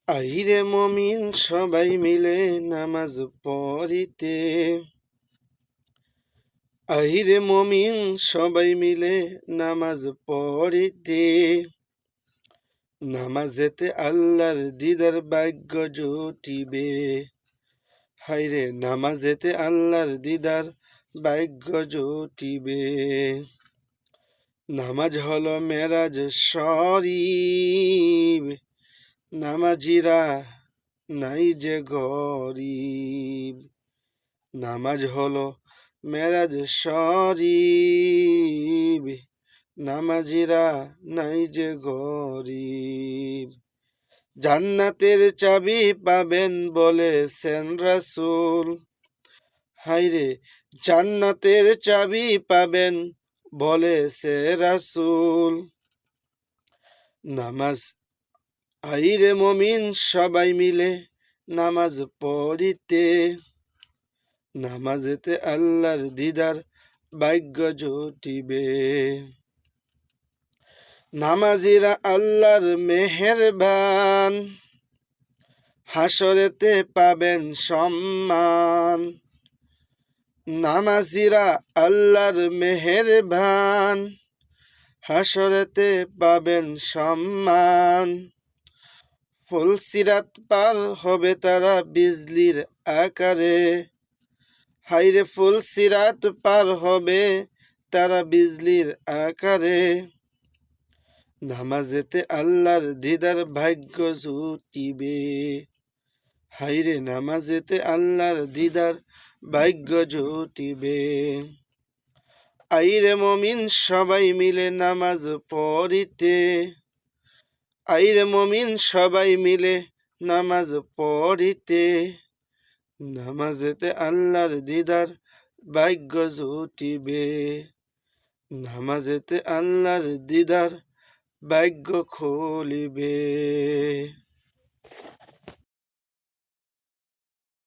আহিরে মমিন সবাই মিলে নামাজ পড়িতে। আহিরে মমিন সবাই মিলে নামাজ পড়িতে। নামাজেতে আল্লাহর দিদার ভাগ্য জুটিবে। হাইরে নামাজেতে আল্লাহর দিদার ভাগ্য জুটিবে। নামাজ হলো মেরাজ শরীফ, নামাজিরা নাই যে গরিব। নামাজ হলো মেরাজ শরীফ, নামাজিরা নাই যে গরিব। জান্নাতের চাবি পাবেন বলেছেন রাসূল। হায়রে জান্নাতের চাবি পাবেন বলেছে রাসূল। নামাজ আহিরে মমিন সবাই মিলে নামাজ পড়িতে। নামাজেতে আল্লাহর দিদার ভাগ্য জুটিবে। নামাজিরা আল্লাহর মেহেরবান, হাসরেতে পাবেন সম্মান। নামাজিরা আল্লাহর মেহেরবান, হাসরেতে পাবেন সম্মান। ফুলসিরাত পার হবে তারা বিজলির আকারে। হাইরে ফুলসিরাত পার হবে তারা বিজলির আকারে। নামাজেতে আল্লাহর দিদার ভাগ্য জুটিবে। হাইরে নামাজেতে আল্লাহর দিদার ভাগ্য জুটিবে। আইরে মমিন সবাই মিলে নামাজ পড়িতে। আইরে মমিন সবাই মিলে নামাজ পড়িতে। নামাজেতে আল্লাহর দিদার ভাগ্য জুটিবে। নামাজেতে আল্লাহর দিদার ভাগ্য খুলিবে।